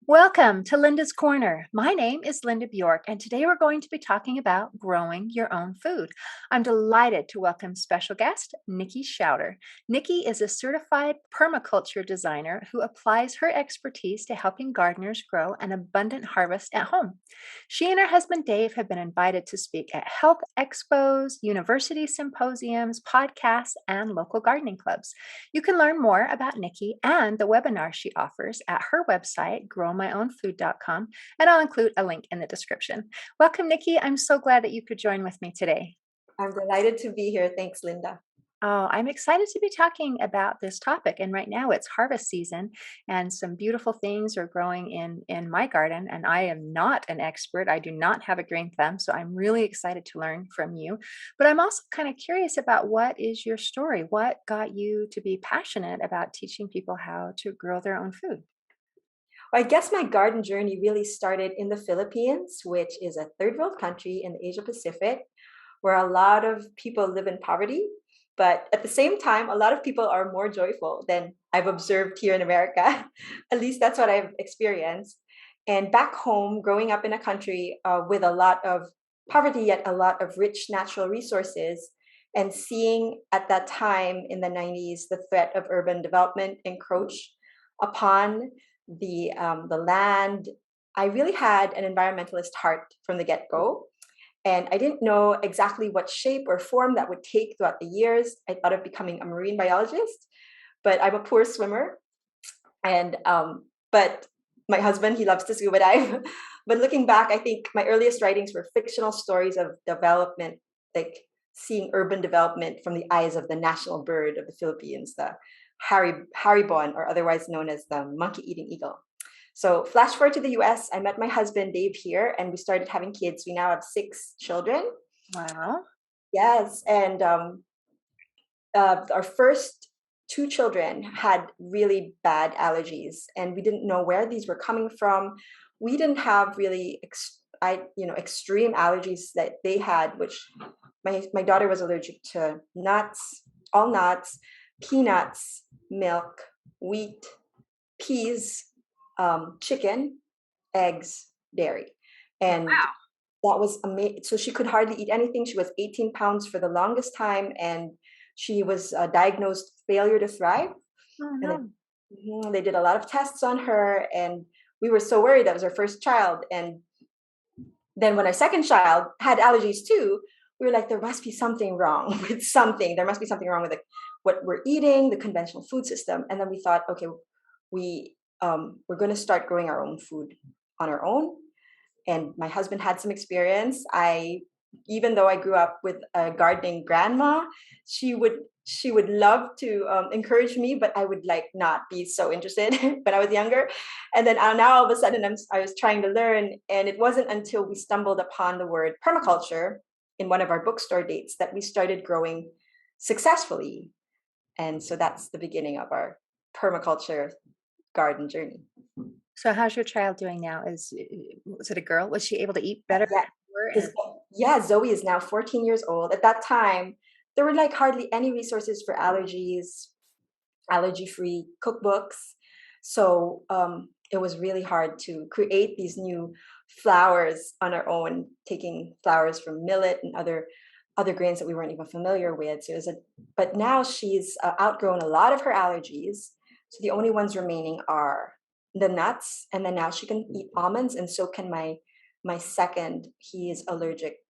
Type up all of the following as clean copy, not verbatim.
Welcome to Linda's Corner. My name is Linda Bjork, and today we're going to be talking about growing your own food. I'm delighted to welcome special guest Nicole Schauder. Nikki is a certified permaculture designer who applies her expertise to helping gardeners grow an abundant harvest at home. She and her husband Dave have been invited to speak at health expos, university symposiums, podcasts, and local gardening clubs. You can learn more about Nikki and the webinar she offers at her website, growmyownfood.com, and I'll include a link in the description. Welcome, Nikki. I'm so glad that you could join with me today. I'm delighted to be here. Thanks, Linda. Oh, I'm excited to be talking about this topic. And right now it's harvest season, and some beautiful things are growing in my garden. And I am not an expert. I do not have a green thumb, so I'm really excited to learn from you. But I'm also kind of curious about what is your story? What got you to be passionate about teaching people how to grow their own food? Well, I guess my garden journey really started in the Philippines, which is a third world country in the Asia Pacific, where a lot of people live in poverty. But at the same time, a lot of people are more joyful than I've observed here in America. At least that's what I've experienced. And back home, growing up in a country with a lot of poverty, yet a lot of rich natural resources, and seeing at that time in the 90s the threat of urban development encroach upon the land, I really had an environmentalist heart from the get-go. And I didn't know exactly what shape or form that would take throughout the years. I thought of becoming a marine biologist, but I'm a poor swimmer. And but my husband, he loves to scuba dive. But looking back, I think my earliest writings were fictional stories of development, like seeing urban development from the eyes of the national bird of the Philippines, the haribon, or otherwise known as the monkey-eating eagle. So flash forward to the US, I met my husband Dave here, and we started having kids. We now have 6 children. Wow. Yes, and our first 2 children had really bad allergies, and we didn't know where these were coming from. We didn't have really extreme allergies that they had, which my daughter was allergic to nuts, all nuts, peanuts, milk, wheat, peas, chicken, eggs, dairy, and Wow. that was amazing. So she could hardly eat anything. She was 18 pounds for the longest time, and she was diagnosed failure to thrive. Oh, And then no. they did a lot of tests on her, and we were so worried. That was our first child, and then when our second child had allergies too, we were like, there must be something wrong with something. There must be something wrong with what we're eating, the conventional food system. And then we thought, okay, we're going to start growing our own food on our own. And my husband had some experience. Even though I grew up with a gardening grandma, she would love to encourage me, but I would like not be so interested when I was younger. And then now all of a sudden I was trying to learn, and it wasn't until we stumbled upon the word permaculture in one of our bookstore dates that we started growing successfully. And so that's the beginning of our permaculture garden journey. So how's your child doing now? Was it a girl? Was she able to eat better Yeah. before? Is Yeah, Zoe is now 14 years old. At that time, there were like hardly any resources for allergies, allergy-free cookbooks. So it was really hard to create these new flours on our own, taking flours from millet and other grains that we weren't even familiar with. So but now she's outgrown a lot of her allergies. So the only ones remaining are the nuts, and then now she can eat almonds, and so can my second. He was allergic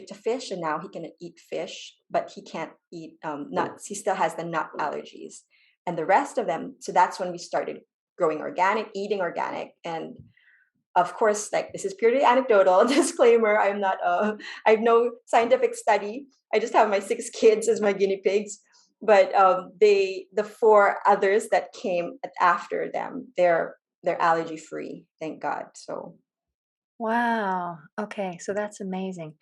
to fish, and now he can eat fish, but he can't eat nuts. He still has the nut allergies. And the rest of them, so that's when we started growing organic, eating organic. And of course, like, this is purely anecdotal, disclaimer, I have no scientific study. I just have my 6 kids as my guinea pigs. But the 4 others that came after them, they're allergy free, thank God. So Wow. Okay. So that's amazing.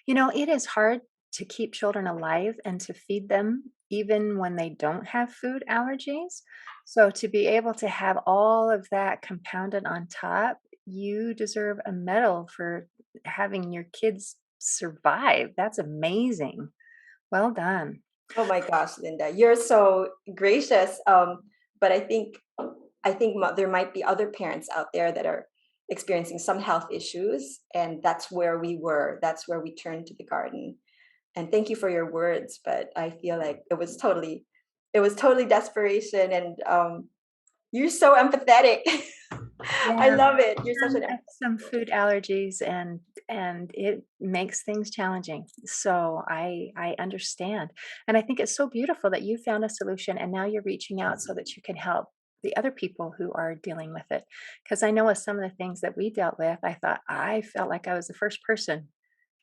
It is hard to keep children alive and to feed them even when they don't have food allergies. So to be able to have all of that compounded on top, you deserve a medal for having your kids survive. That's amazing. Well done. oh my gosh, Linda, you're so gracious. But I think I think there might be other parents out there that are experiencing some health issues, and that's where we were. That's where we turned to the garden. And thank you for your words, but I feel like it was totally desperation, and you're so empathetic. I Yeah, love it. You're such an I have some food allergies and it makes things challenging. So I understand. And I think it's so beautiful that you found a solution and now you're reaching out so that you can help the other people who are dealing with it. Because I know with some of the things that we dealt with, I felt like I was the first person,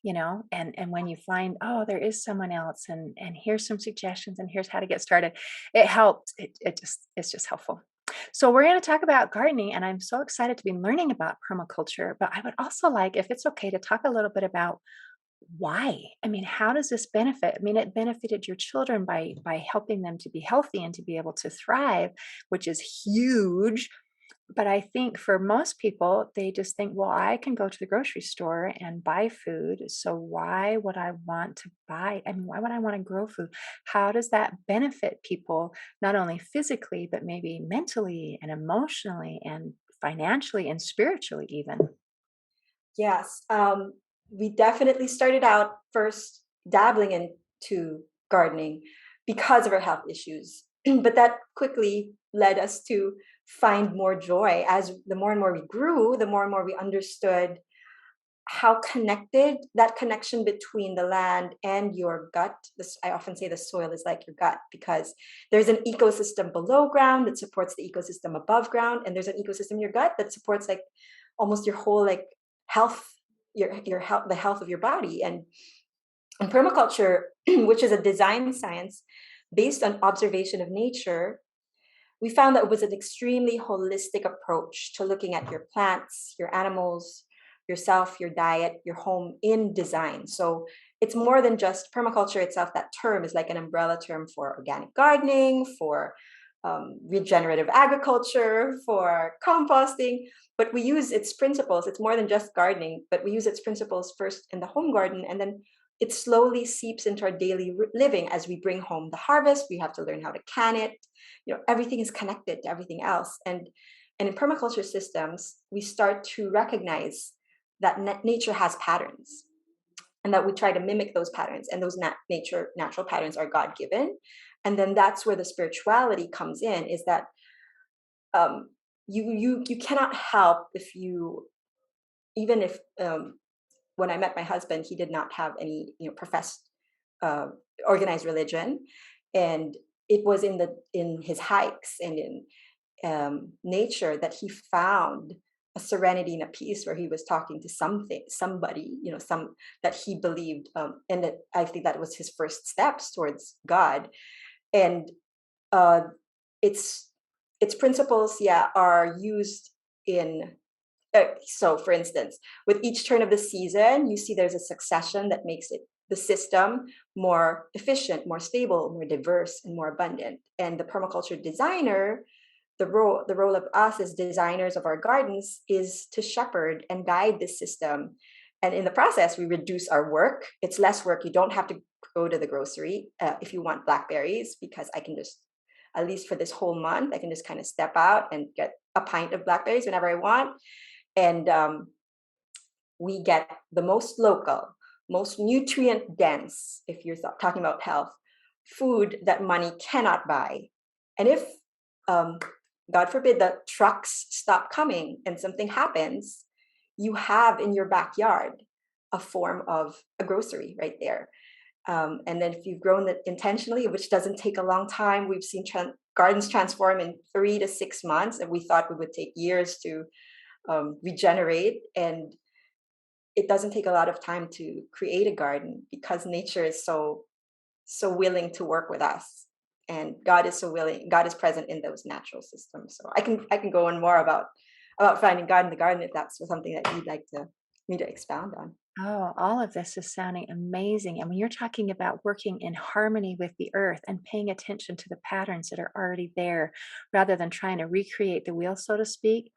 and when you find, oh, there is someone else and here's some suggestions and here's how to get started, it helped. It's just helpful. So we're going to talk about gardening, and I'm so excited to be learning about permaculture. But I would also like, if it's okay, to talk a little bit about why. I mean, how does this benefit? I mean, it benefited your children by helping them to be healthy and to be able to thrive, which is huge. But I think for most people, they just think, well, I can go to the grocery store and buy food. So why would I want to buy? I mean, why would I want to grow food? How does that benefit people, not only physically, but maybe mentally and emotionally and financially and spiritually, even? Yes. We definitely started out first dabbling into gardening because of our health issues. But that quickly led us to find more joy. As the more and more we grew, the more and more we understood how connected that connection between the land and your gut. This, I often say the soil is like your gut because there's an ecosystem below ground that supports the ecosystem above ground, and there's an ecosystem in your gut that supports like almost your whole like health, your health, the health of your body. And permaculture, which is a design science based on observation of nature, we found that it was an extremely holistic approach to looking at your plants, your animals, yourself, your diet, your home in design. So it's more than just permaculture itself. That term is like an umbrella term for organic gardening, for regenerative agriculture, for composting. But we use its principles. It's more than just gardening, but we use its principles first in the home garden, and then it slowly seeps into our daily living. As we bring home the harvest, we have to learn how to can it. Everything is connected to everything else. And in permaculture systems, we start to recognize that nature has patterns, and that we try to mimic those patterns, and those natural patterns are god given. And then that's where the spirituality comes in, is that um, you cannot help if you, even if when I met my husband, he did not have any professed uh, organized religion, and it was in his hikes and in nature that he found a serenity and a peace where he was talking to somebody, some that he believed, and that I think that was his first steps towards God. And uh, its its principles, yeah, are used in. So, for instance, with each turn of the season, you see there's a succession that makes the system more efficient, more stable, more diverse, and more abundant. And the permaculture designer, the role of us as designers of our gardens is to shepherd and guide this system. And in the process, we reduce our work. It's less work. You don't have to go to the grocery if you want blackberries, because I can just, at least for this whole month, I can just kind of step out and get a pint of blackberries whenever I want. And we get the most local, most nutrient dense, if you're talking about health, food that money cannot buy. And if, um, God forbid, the trucks stop coming and something happens, you have in your backyard a form of a grocery right there. And then if you've grown it intentionally, which doesn't take a long time, we've seen gardens transform in 3 to 6 months, and we thought it would take years to regenerate. And it doesn't take a lot of time to create a garden because nature is so willing to work with us, and God is so willing. God is present in those natural systems. So I can go on more about finding God in the garden, if that's something that you'd like to me to expound on. Oh, all of this is sounding amazing. And when you're talking about working in harmony with the earth and paying attention to the patterns that are already there, rather than trying to recreate the wheel, so to speak,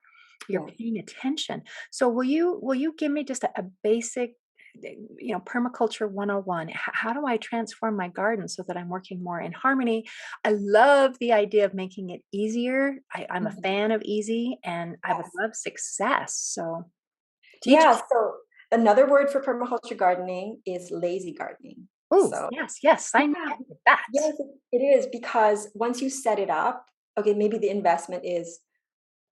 you're Yeah. paying attention. So will you give me just a basic permaculture 101. How do I transform my garden so that I'm working more in harmony? I love the idea of making it easier. I'm a Mhm. fan of easy, and I would Yes. love success. So teach Yeah, us. so another word for permaculture gardening is lazy gardening. Oh, So yes, yes, sign me yeah, up with that. yes, it is because once you set it up, okay, maybe the investment is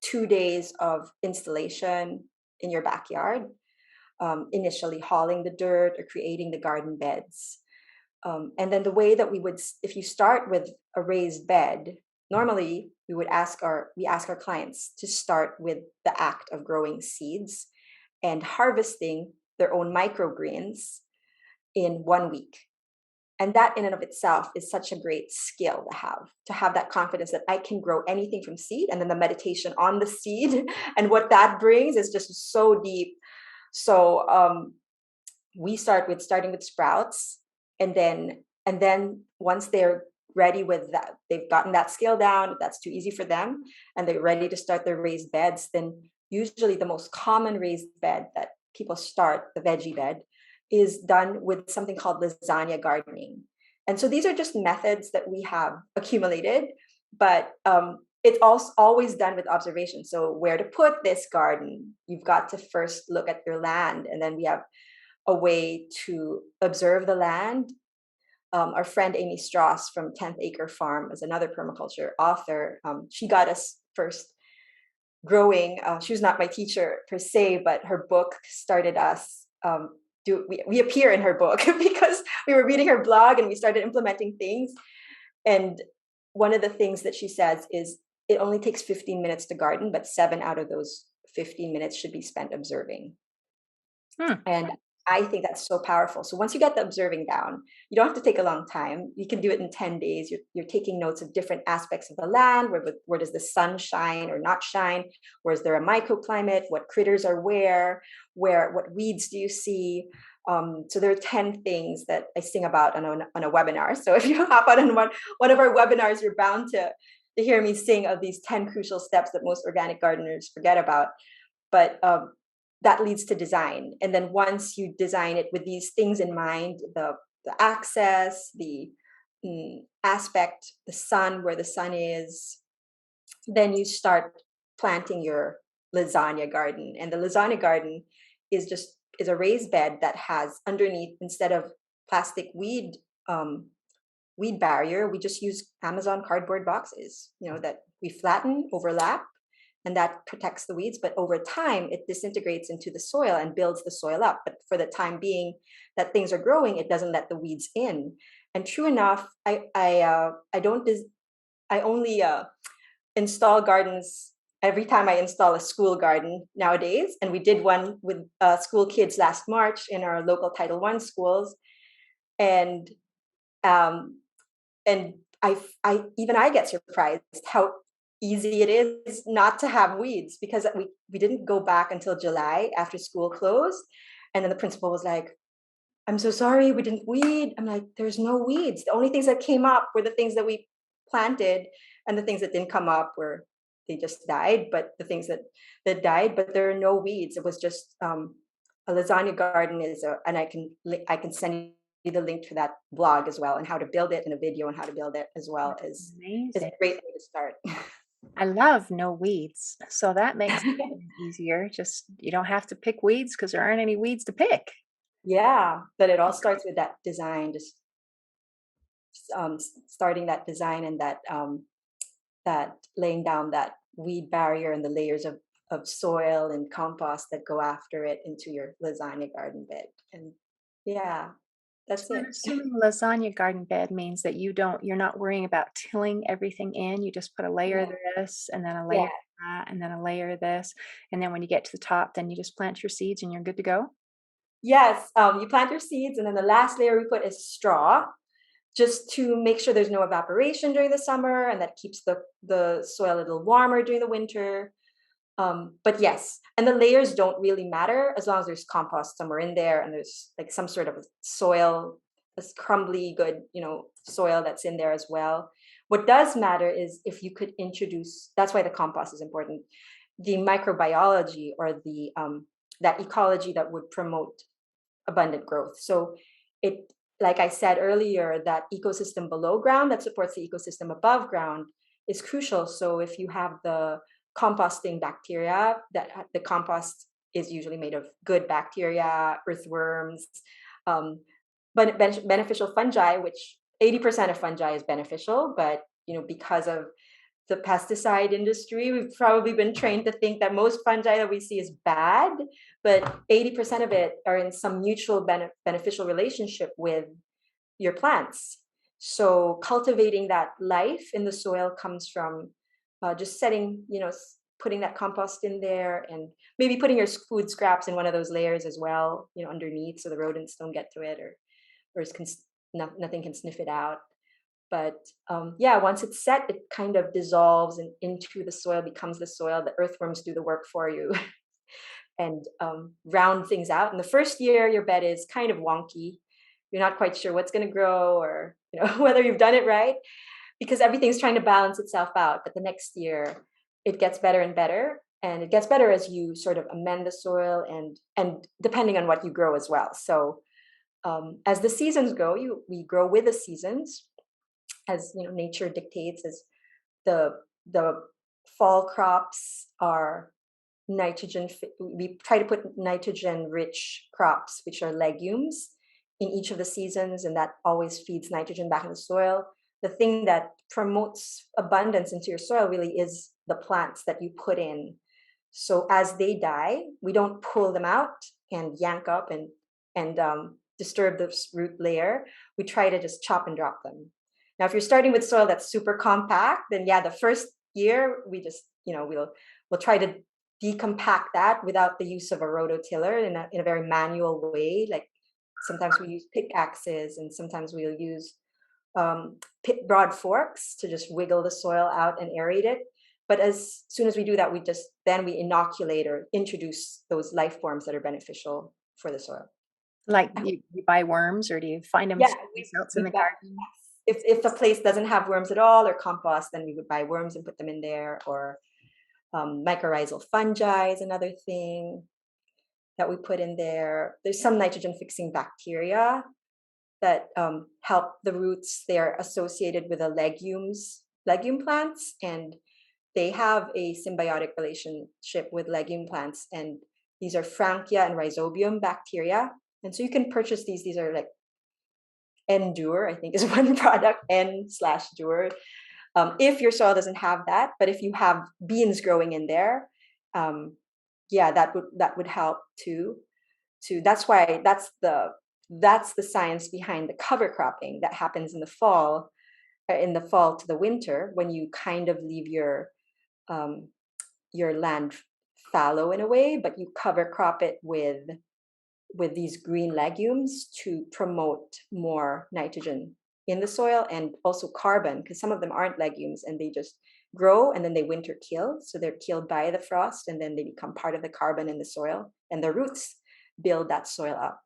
2 days of installation in your backyard, initially hauling the dirt or creating the garden beds. And then the way that if you start with a raised bed, normally we ask our clients to start with the act of growing seeds and harvesting their own microgreens in 1 week. And that in and of itself is such a great skill to have that confidence that I can grow anything from seed, and then the meditation on the seed and what that brings is just so deep. So we starting with sprouts, and then once they're ready with that, they've gotten that skill down, that's too easy for them, and they're ready to start their raised beds, then usually the most common raised bed that people start, the veggie bed, is done with something called lasagna gardening. And so these are just methods that we have accumulated, but it's also always done with observation. So where to put this garden, you've got to first look at your land, and then we have a way to observe the land. Our friend Amy Strauss from 10th Acre Farm is another permaculture author. She got us first growing. She was not my teacher per se, but her book started us. We appear in her book because we were reading her blog and we started implementing things. And one of the things that she says is it only takes 15 minutes to garden, but 7 out of those 15 minutes should be spent observing. Hmm. And I think that's so powerful. So once you get the observing down, you don't have to take a long time. You can do it in 10 days. You're taking notes of different aspects of the land. Where does the sun shine or not shine? Where is there a microclimate? What critters are what weeds do you see? So there are 10 things that I sing about on a webinar. So if you hop out on one of our webinars, you're bound to hear me sing of these 10 crucial steps that most organic gardeners forget about. But that leads to design. And then once you design it with these things in mind, the access, the aspect, the sun, where the sun is, then you start planting your lasagna garden. And the lasagna garden is a raised bed that has underneath, instead of plastic weed barrier, we just use Amazon cardboard boxes, that we flatten, overlap, and that protects the weeds. But over time, it disintegrates into the soil and builds the soil up. But for the time being that things are growing, it doesn't let the weeds in. And true enough, I don't I only install gardens every time I install a school garden nowadays. And we did one with school kids last March in our local Title I schools, and um, and I get surprised how easy it is not to have weeds, because we didn't go back until July after school closed, and then the principal was like, "I'm so sorry, we didn't weed." I'm like, "There's no weeds. The only things that came up were the things that we planted, and the things that didn't come up were they just died. But the things that died, but there are no weeds. It was just a lasagna garden and I can send you the link to that blog as well, and how to build it, and a video on how to build it as well is Amazing. a great way to start. I love no weeds. So that makes it easier. Just you don't have to pick weeds because there aren't any weeds to pick. Yeah, but it all starts with that design, just starting that design, and that laying down that weed barrier and the layers of soil and compost that go after it into your lasagna garden bed. And yeah, that's So I'm it. assuming lasagna garden bed means that you're not worrying about tilling everything in. You just put a layer of Yeah. this and then a layer Yeah. of that and then a layer of this. And then when you get to the top, then you just plant your seeds and you're good to go. Yes. You plant your seeds, and then the last layer we put is straw, just to make sure there's no evaporation during the summer, and that keeps the soil a little warmer during the winter. But yes, and the layers don't really matter as long as there's compost somewhere in there, and there's like some sort of a soil, this crumbly, good, soil that's in there as well. What does matter is if you could introduce, that's why the compost is important, the microbiology, or the that ecology that would promote abundant growth. So it, like I said earlier, that ecosystem below ground that supports the ecosystem above ground is crucial. So if you have the composting bacteria, that the compost is usually made of good bacteria, earthworms, um, but beneficial fungi, which 80% of fungi is beneficial, but because of the pesticide industry, we've probably been trained to think that most fungi that we see is bad, but 80% of it are in some mutual beneficial relationship with your plants. So cultivating that life in the soil comes from just setting, putting that compost in there, and maybe putting your food scraps in one of those layers as well, underneath, so the rodents don't get to it, or nothing can sniff it out. But yeah, once it's set, it kind of dissolves into the soil, becomes the soil. The earthworms do the work for you and round things out. In the first year, your bed is kind of wonky. You're not quite sure what's going to grow, or whether you've done it right, because everything's trying to balance itself out. But the next year, it gets better and better, and it gets better as you sort of amend the soil, and depending on what you grow as well. So as the seasons go, we grow with the seasons, as nature dictates. As the the fall crops are we try to put nitrogen rich crops, which are legumes, in each of the seasons, and that always feeds nitrogen back in the soil. The thing that promotes abundance into your soil really is the plants that you put in. So as they die, we don't pull them out and yank up and disturb the root layer. We try to just chop and drop them. Now, if you're starting with soil that's super compact, then yeah, the first year we just we'll try to decompact that without the use of a rototiller, in a very manual way. Like sometimes we use pickaxes, and sometimes we'll use broad forks to just wiggle the soil out and aerate it. But as soon as we do that, we inoculate or introduce those life forms that are beneficial for the soil. Like, I hope- you buy worms, or do you find them Yeah, someplace else in we the buy. garden? If a place doesn't have worms at all or compost, then we would buy worms and put them in there. Or mycorrhizal fungi is another thing that we put in there. There's some nitrogen fixing bacteria that help the roots. They're associated with the legume plants, and they have a symbiotic relationship with legume plants. And these are Frankia and Rhizobium bacteria. And so you can purchase these. These are like Endure, I think, is one product, N/Dure. If your soil doesn't have that, but if you have beans growing in there, yeah, that would help too. That's the science behind the cover cropping that happens in the fall to the winter, when you kind of leave um, your land fallow in a way, but you cover crop it with these green legumes to promote more nitrogen in the soil, and also carbon, because some of them aren't legumes and they just grow and then they winter kill. So they're killed by the frost, and then they become part of the carbon in the soil, and the roots build that soil up.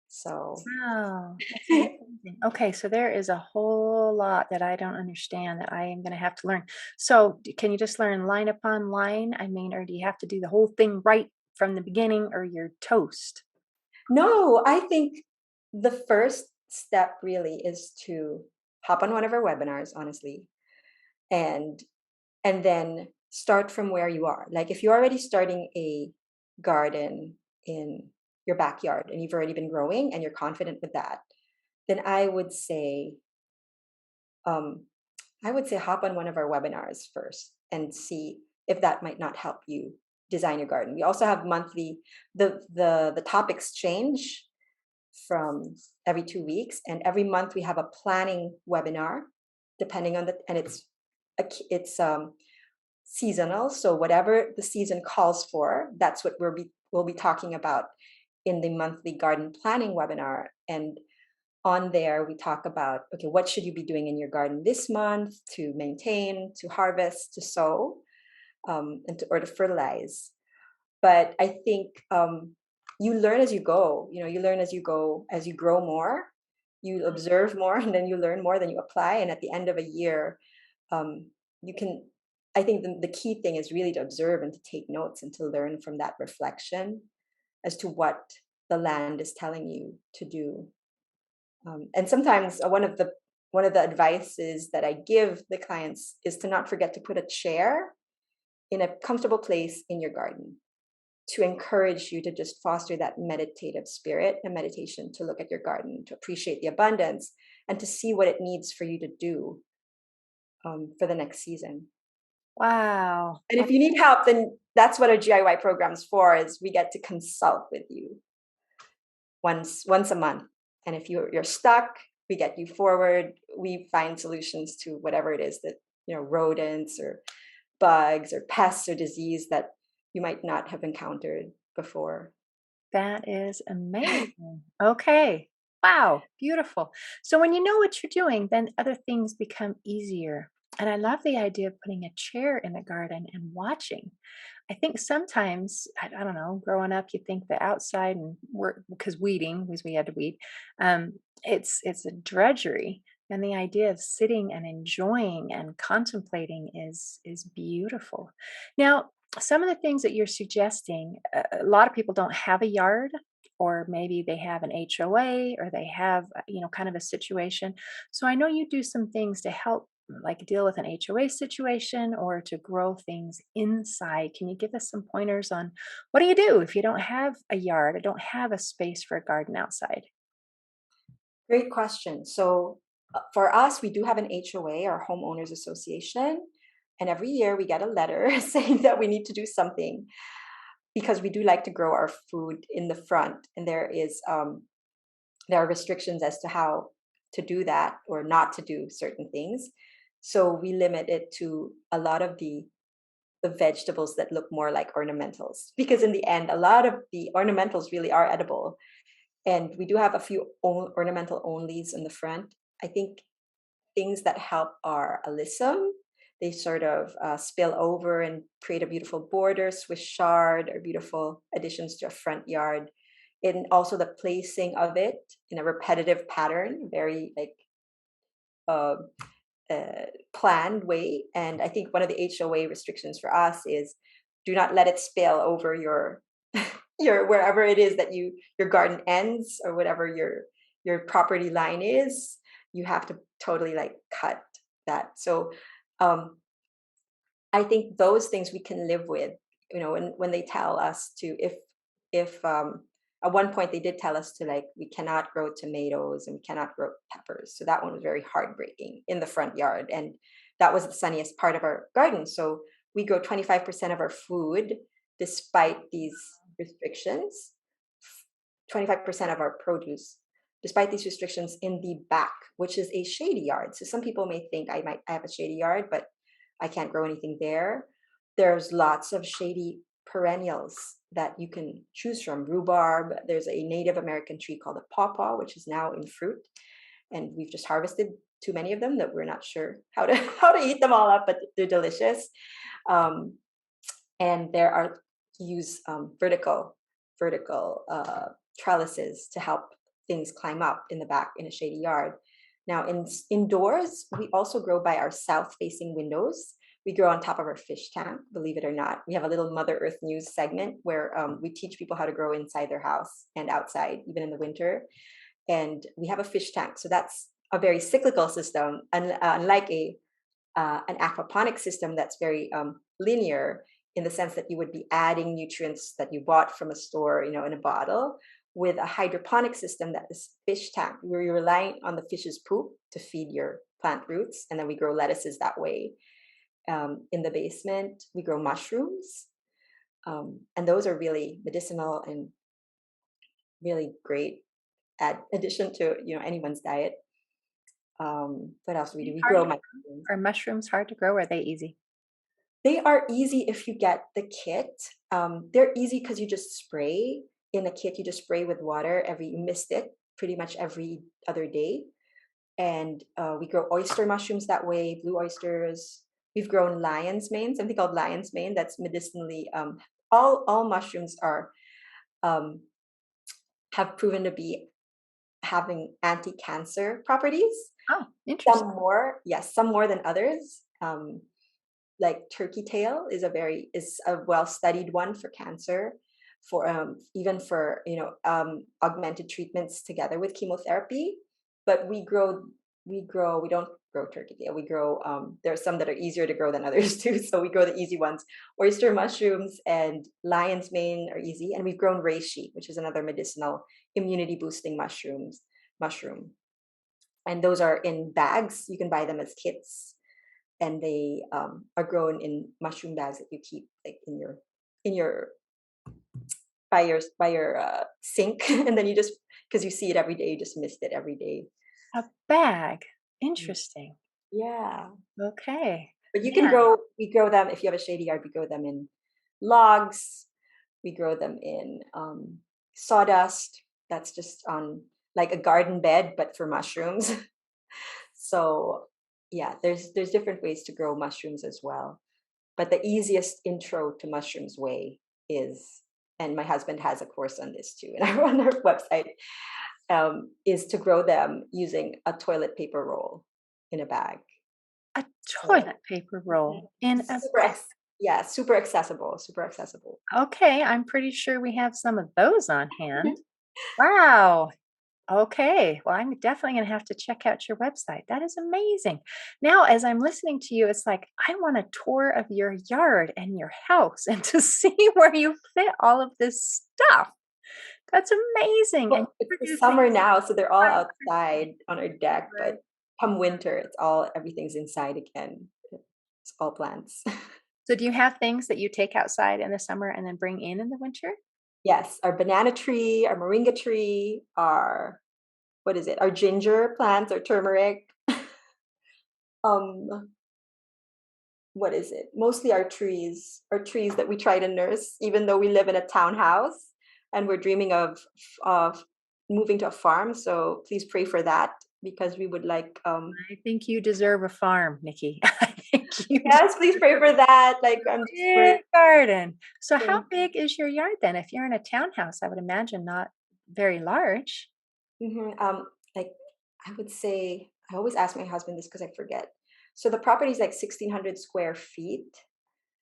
So Wow, that's amazing. Okay, so there is a whole lot that I don't understand that I am going to have to learn. So, can you just learn line upon line? I mean, or do you have to do the whole thing right from the beginning, or you're toast? no, I think the first step really is to hop on one of our webinars, honestly, and then start from where you are. Like if you're already starting a garden in your backyard and you've already been growing and you're confident with that, then um, I would say hop on one of our webinars first and see if that might not help you design your garden. We also have monthly, the topics change from every 2 weeks, and every month we have a planning webinar, depending on and it's seasonal. So whatever the season calls for, that's what we'll be talking about in the monthly garden planning webinar. And on there, we talk about, okay, what should you be doing in your garden this month to maintain, to harvest, to sow, or to fertilize. But I think you learn as you go. You learn as you go, as you grow more, you observe more, and then you learn more, then you apply. And at the end of a year, you can. I think the key thing is really to observe and to take notes and to learn from that reflection as to what the land is telling you to do. And sometimes one of the advices that I give the clients is to not forget to put a chair in a comfortable place in your garden to encourage you to just foster that meditative spirit and meditation, to look at your garden, to appreciate the abundance, and to see what it needs for you to do for the next season. Wow. And if you need help, then that's what our GIY program's for, is we get to consult with you once a month. And if you're stuck, we get you forward. We find solutions to whatever it is that, rodents or bugs or pests or disease that you might not have encountered before. That is amazing. Okay. Wow, beautiful. So when you know what you're doing, then other things become easier. And I love the idea of putting a chair in the garden and watching. I think sometimes, I don't know, growing up, you think the outside and work because weeding, because we had to weed, it's a drudgery. And the idea of sitting and enjoying and contemplating is beautiful. Now, some of the things that you're suggesting, a lot of people don't have a yard, or maybe they have an HOA, or they have, kind of a situation. So I know you do some things to help, like deal with an HOA situation or to grow things inside. Can you give us some pointers on what do you do if you don't have a yard or don't have a space for a garden outside? Great question. So, for us, we do have an HOA, our homeowners association, and every year we get a letter saying that we need to do something because we do like to grow our food in the front, and there are restrictions as to how to do that or not to do certain things. So we limit it to a lot of the vegetables that look more like ornamentals, because in the end, a lot of the ornamentals really are edible. And we do have a few ornamental onlys in the front. I think things that help are alyssum. They sort of spill over and create a beautiful border. Swiss chard are beautiful additions to a front yard. And also the placing of it in a repetitive pattern, very like uh, planned way. And I think one of the HOA restrictions for us is do not let it spill over your your wherever it is that your garden ends, or whatever your property line is. You have to totally like cut that. So um I think those things we can live with, when they tell us to, if at one point they did tell us to, like, we cannot grow tomatoes and we cannot grow peppers. So that one was very heartbreaking in the front yard. And that was the sunniest part of our garden. So we grow 25% of our food despite these restrictions, 25% of our produce despite these restrictions in the back, which is a shady yard. So some people may think I have a shady yard, but I can't grow anything there. There's lots of shady perennials that you can choose from. Rhubarb. There's a Native American tree called a pawpaw, which is now in fruit, and we've just harvested too many of them that we're not sure how to how to eat them all up, but they're delicious. Um, and there are use vertical trellises to help things climb up in the back in a shady yard. Now, indoors, we also grow by our south-facing windows. We grow on top of our fish tank, believe it or not. We have a little Mother Earth News segment where we teach people how to grow inside their house and outside, even in the winter. And we have a fish tank, so that's a very cyclical system, unlike a an aquaponic system that's very linear, in the sense that you would be adding nutrients that you bought from a store, in a bottle. With a hydroponic system, that is fish tank, where you're relying on the fish's poop to feed your plant roots, and then we grow lettuces that way. In the basement, we grow mushrooms, and those are really medicinal and really great addition to anyone's diet. What else do we do? We Hard grow to mushrooms. Are mushrooms hard to grow, or are they easy? They are easy if you get the kit. They're easy because you just spray in a kit. You just spray with water you mist it pretty much every other day. And we grow oyster mushrooms that way, blue oysters. We've grown lion's mane, something called lion's mane that's medicinally. All mushrooms are um, have proven to be having anti-cancer properties. Oh, Some interesting. more, yes, some more than others. Like turkey tail is a well studied one for cancer. for even for augmented treatments together with chemotherapy. But we don't grow turkey tail. We grow there are some that are easier to grow than others too. So we grow the easy ones. Oyster mushrooms and lion's mane are easy, and we've grown reishi, which is another medicinal immunity boosting mushroom. And those are in bags. You can buy them as kits, and they are grown in mushroom bags that you keep like in your by your sink, and then you just because you see it every day, you just mist it every day. A bag. Mm. Interesting. Yeah, Okay. but you can Man, grow. We grow them if you have a shady yard. We grow them in logs. We grow them in sawdust. That's just on like a garden bed, but for mushrooms. So yeah, there's different ways to grow mushrooms as well. But the easiest intro to mushrooms way is, and my husband has a course on this too, and on our website, is to grow them using a toilet paper roll in a bag. a So toilet paper mhm, roll in a super, bag. yeah, super accessible, super accessible. Okay, I'm pretty sure we have some of those on hand. Wow. Okay. Well, I'm definitely going to have to check out your website. That is amazing. Now, as I'm listening to you, it's like I want a tour of your yard and your house and to see where you fit all of this stuff. That's amazing. And Well, it's you're the producing summer now, so they're all right, outside on our deck. But right. come winter, everything's inside again. It's all plants. So, do you have things that you take outside in the summer and then bring in the winter? Yes, our banana tree, our moringa tree, our what is it? Our ginger plants, our turmeric. Um, what is it? Mostly our trees that we try to nurse, even though we live in a townhouse and we're dreaming of moving to a farm. So please pray for that because we would like I think you deserve a farm, Nikki. I think you yes, please pray for that. Like I'm just we're big garden. So how thank big is your yard then? If you're in a townhouse, I would imagine not very large. like I would say I always ask my husband this because I forget. So the property is like 1,600 square feet.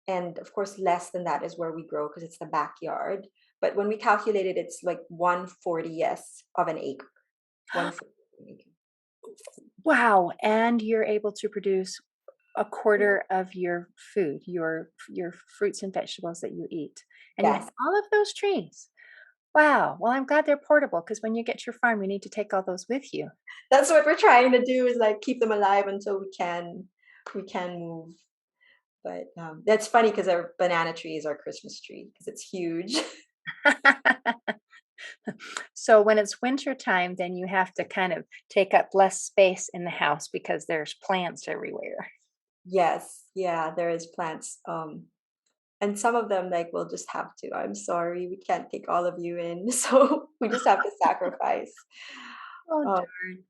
And of course, less than that is where we grow because it's the backyard. But when we calculated, it's like 140 yes of an acre. 140 an acre. Wow, and you're able to produce a quarter of your food, your fruits and vegetables that you eat. And you have Yes, all of those trees. Wow. Well, I'm glad they're portable because when you get your farm, you need to take all those with you. that's what we're trying to do is like keep them alive until we can move. But that's funny because our banana tree is our Christmas tree because it's huge. So when it's winter time, then you have to kind of take up less space in the house because there's plants everywhere. Yes, yeah, there is plants. And some of them like we'll just have to. I'm sorry, we can't take all of you in, so we just have to sacrifice. Oh, Um, darn.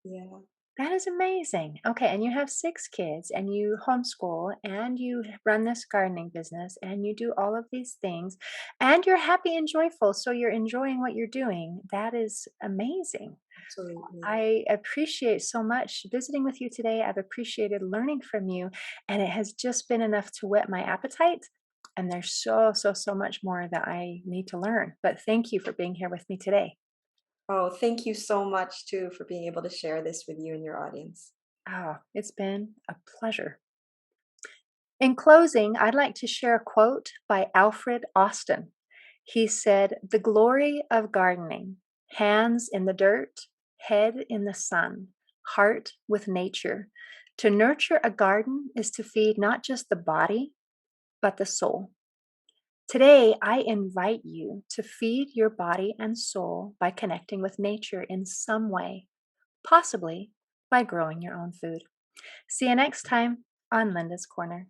yeah. That is amazing. Okay, and you have 6 kids and you homeschool and you run this gardening business and you do all of these things and you're happy and joyful, so you're enjoying what you're doing. That is amazing. Absolutely. I appreciate so much visiting with you today. I've appreciated learning from you, and it has just been enough to whet my appetite. And there's so much more that I need to learn. But thank you for being here with me today. Oh, thank you so much too for being able to share this with you and your audience. Oh, it's been a pleasure. In closing, I'd like to share a quote by Alfred Austin. He said, "The glory of gardening, hands in the dirt, head in the sun, heart with nature. To nurture a garden is to feed not just the body, but the soul." Today, I invite you to feed your body and soul by connecting with nature in some way, possibly by growing your own food. See you next time on Linda's Corner.